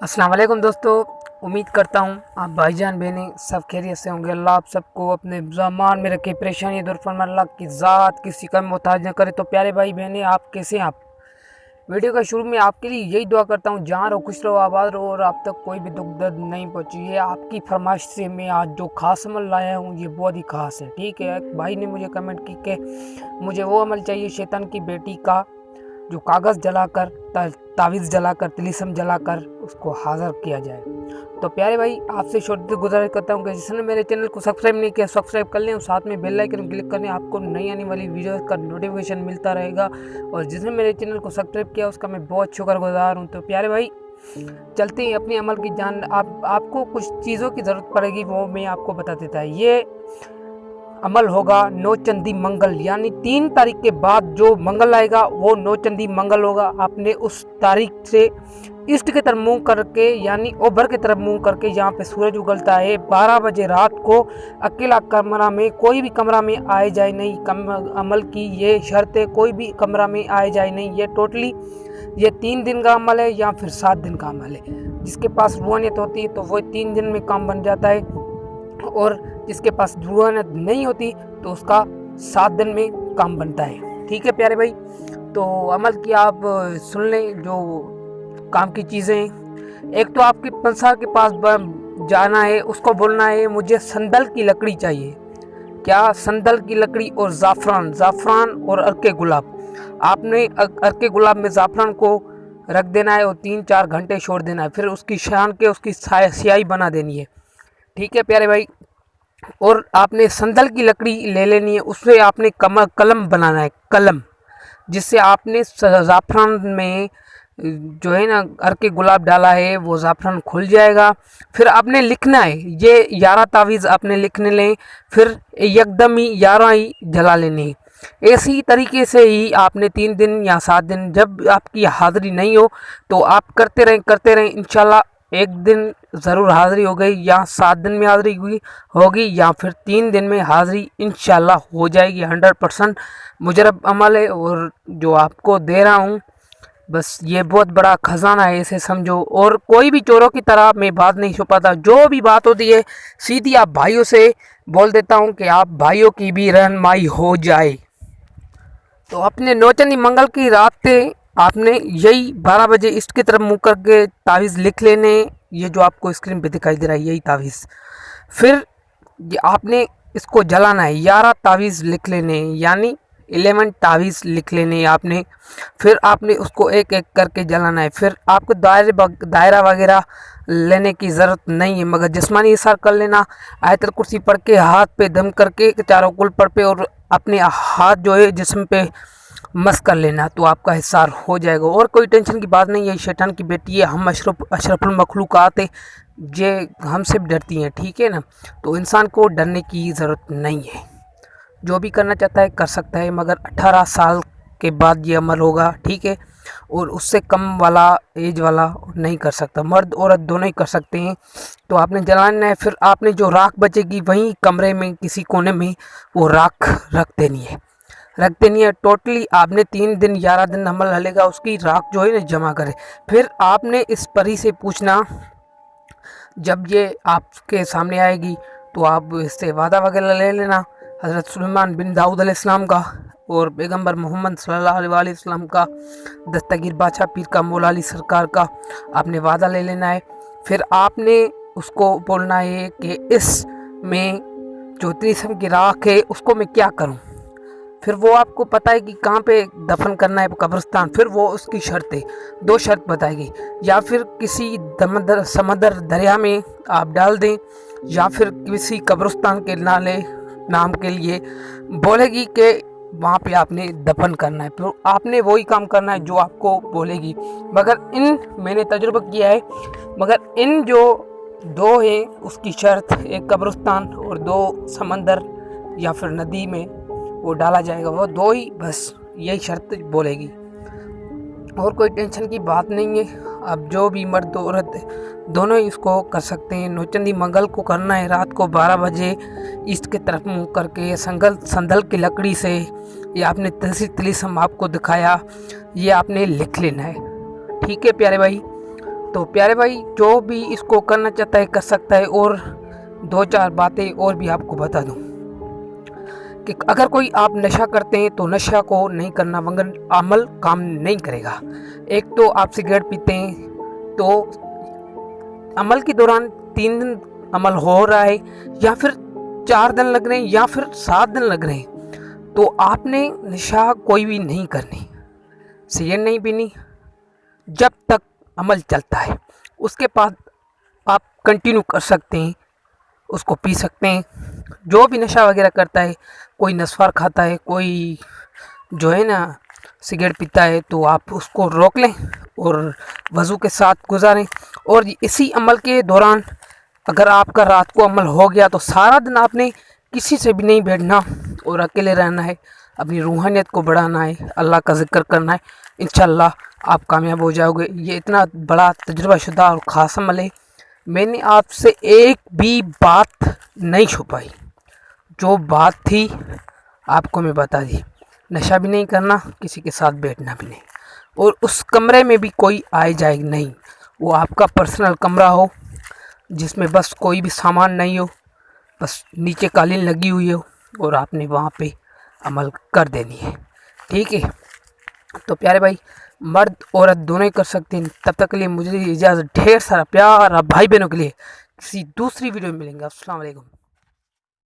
अस्सलाम वालेकुम दोस्तों। उम्मीद करता हूँ आप भाईजान बहनें सब खैरियत से होंगे। अल्लाह आप सबको अपने ज़मान में रखे, परेशानी दूर फरमाए, अल्लाह की ज़ात किसी का मोहताज न करे। तो प्यारे भाई बहनें, आप कैसे हैं? आप वीडियो का शुरू में आपके लिए यही दुआ करता हूँ, जहाँ रहो खुश रहो, आबाद रहो और आप तक कोई भी दुख दर्द नहीं पहुँची है। आपकी फरमाइश से मैं आज जो खास अमल लाया हूँ ये बहुत ही खास है। ठीक है, एक भाई ने मुझे कमेंट की कि मुझे वो अमल चाहिए शैतान की बेटी का, जो कागज़ जलाकर, तावीज़ जलाकर, तिलिस्म जलाकर उसको हाज़िर किया जाए। तो प्यारे भाई, आपसे छोटी गुजारिश करता हूँ कि जिसने मेरे चैनल को सब्सक्राइब नहीं किया सब्सक्राइब कर लें और साथ में बेल आइकन क्लिक करने, आपको नई आने वाली वीडियो का नोटिफिकेशन मिलता रहेगा। और जिसने मेरे चैनल को सब्सक्राइब किया उसका मैं बहुत शुक्रगुजार हूँ। तो प्यारे भाई, चलते ही अपने अमल की जान। आपको कुछ चीज़ों की ज़रूरत पड़ेगी, वो मैं आपको बता देता है। ये अमल होगा नौचंदी मंगल, यानी 3 तारीख के बाद जो मंगल आएगा वो नौचंदी मंगल होगा। आपने उस तारीख से ईस्ट की तरफ मुंह करके, यानी ओभर की तरफ मुंह करके, यहाँ पे सूरज उगलता है 12 बजे रात को, अकेला कमरा में, कोई भी कमरा में आए जाए नहीं। अमल की ये शर्त है, कोई भी कमरा में आए जाए नहीं। ये टोटली ये 3 दिन का अमल है या फिर 7 दिन का अमल है। जिसके पास रूहानियत होती है तो वो 3 दिन में काम बन जाता है, और जिसके पास रूहानियत नहीं होती तो उसका 7 दिन में काम बनता है। ठीक है प्यारे भाई, तो अमल की आप सुन लें जो काम की चीज़ें। एक तो आपके पंसार के पास जाना है, उसको बोलना है मुझे संदल की लकड़ी चाहिए। क्या? संदल की लकड़ी और ज़ाफ़रान और अर्के गुलाब। आपने अर्के गुलाब में ज़ाफ़रान को रख देना है और 3-4 घंटे छोड़ देना है। फिर उसकी शान के उसकी स्याही बना देनी है। ठीक है प्यारे भाई, और आपने संदल की लकड़ी ले लेनी है, उससे आपने कलम बनाना है, कलम, जिससे आपने ज़ाफ़रान में जो है ना अर्के गुलाब डाला है वो ज़ाफ़रान खुल जाएगा। फिर आपने लिखना है, ये 11 तावीज़ आपने लिखने लें, फिर एकदम ही 11 ही जला लेने। ऐसी तरीके से ही आपने 3 दिन या 7 दिन, जब आपकी हाज़िरी नहीं हो तो आप करते रहें इंशाल्लाह एक दिन ज़रूर हाज़िरी हो गई, या 7 दिन में हाज़िरी हुई होगी, या फिर 3 दिन में हाज़िरी इंशाल्लाह हो जाएगी। 100% मुजरब अमल है, और जो आपको दे रहा हूँ बस ये बहुत बड़ा खजाना है, इसे समझो। और कोई भी चोरों की तरह मैं बात नहीं छुपाता, जो भी बात होती है सीधी आप भाइयों से बोल देता हूँ कि आप भाइयों की भी रहनुमाई हो जाए। तो अपने नौचंदी मंगल की रात पे आपने यही 12 बजे ईस्ट की तरफ मुँह करके तावीज़ लिख लेने। ये जो आपको स्क्रीन पे दिखाई दे रहा है यही तावीज़। फिर ये आपने इसको जलाना है, 11 तावीज़ लिख लेने, यानी 11 तावीज़ लिख लेने आपने। फिर आपने उसको एक एक करके जलाना है। फिर आपको दायरा वगैरह लेने की ज़रूरत नहीं है, मगर जिस्मानी इशार कर लेना। आयतल कुर्सी पढ़ के हाथ पे दम करके चारों कुल पढ़ पे, और अपने हाथ जो है जिस्म पे मस कर लेना, तो आपका हिसार हो जाएगा। और कोई टेंशन की बात नहीं है, शैतान की बेटी है, हम अशरफुल मखलूक़ात है, ये हमसे भी डरती हैं। ठीक है ना, तो इंसान को डरने की ज़रूरत नहीं है, जो भी करना चाहता है कर सकता है, मगर 18 साल के बाद ये अमल होगा। ठीक है, और उससे कम वाला एज वाला नहीं कर सकता, मर्द औरत दोनों ही कर सकते हैं। तो आपने जलाना है। फिर आपने जो राख बचेगी वहीं कमरे में किसी कोने में वो राख रख देनी है। टोटली आपने 3 दिन 11 दिन अमल हलेगा, उसकी राख जो है ना जमा करे। फिर आपने इस परी से पूछना, जब ये आपके सामने आएगी तो आप इससे वादा वगैरह ले लेना, हज़रत सुलेमान बिन दाऊद अलैहिस्सलाम का और पैगंबर मोहम्मद सल्लल्लाहु अलैहि वसल्लम का, दस्तगीर बादशाह पीर का मौला अली सरकार का आपने वादा ले लेना है। फिर आपने उसको बोलना है कि इसमें जो तिलिस्म की राख है उसको मैं क्या करूं। फिर वो आपको पता है कि कहाँ पे दफन करना है, कब्रिस्तान। फिर वो उसकी शर्तें 2 शर्त बताएगी, या फिर किसी समंदर दरिया में आप डाल दें, या फिर किसी कब्रिस्तान के नाम के लिए बोलेगी कि वहाँ पे आपने दफन करना है। फिर आपने वही काम करना है जो आपको बोलेगी। मगर मैंने तजुर्बा किया है, मगर इन जो 2 है उसकी शर्त, एक कब्रिस्तान और 2 समंदर या फिर नदी में वो डाला जाएगा, वो 2 ही बस यही शर्त बोलेगी, और कोई टेंशन की बात नहीं है। अब जो भी मर्द औरत दोनों ही इसको कर सकते हैं। नौचंदी मंगल को करना है रात को 12 बजे ईस्ट की तरफ मुँह करके, संदल की लकड़ी से। ये आपने तिलिस्म आपको दिखाया, ये आपने लिख लेना है। ठीक है प्यारे भाई, तो प्यारे भाई, जो भी इसको करना चाहता है कर सकता है। और दो चार बातें और भी आपको बता दूं कि अगर कोई आप नशा करते हैं तो नशा को नहीं करना, मगर अमल काम नहीं करेगा। एक तो आप सिगरेट पीते हैं तो अमल के दौरान 3 दिन अमल हो रहा है, या फिर 4 दिन लग रहे हैं, या फिर 7 दिन लग रहे हैं, तो आपने नशा कोई भी नहीं करनी, सिगरेट नहीं पीनी जब तक अमल चलता है। उसके बाद आप कंटिन्यू कर सकते हैं, उसको पी सकते हैं। जो भी नशा वगैरह करता है, कोई नस्वार खाता है, कोई जो है ना सिगरेट पीता है, तो आप उसको रोक लें और वज़ू के साथ गुजारें। और इसी अमल के दौरान अगर आपका रात को अमल हो गया तो सारा दिन आपने किसी से भी नहीं बैठना और अकेले रहना है, अपनी रूहानियत को बढ़ाना है, अल्लाह का ज़िक्र करना है। इंशाअल्लाह आप कामयाब हो जाओगे। ये इतना बड़ा तजुर्बाशुदा और ख़ास अमल है, मैंने आपसे एक भी बात नहीं छुपाई। जो बात थी आपको मैं बता दी। नशा भी नहीं करना, किसी के साथ बैठना भी नहीं, और उस कमरे में भी कोई आए जाए नहीं। वो आपका पर्सनल कमरा हो जिसमें बस कोई भी सामान नहीं हो, बस नीचे कालीन लगी हुई हो, और आपने वहाँ पे अमल कर देनी है। ठीक है, तो प्यारे भाई, मर्द औरत दोनों ही कर सकते हैं। तब तक के लिए मुझे इजाज़त। ढेर सारा प्यार आप भाई बहनों के लिए किसी दूसरी वीडियो में मिलेंगे। अस्सलाम वालेकुम।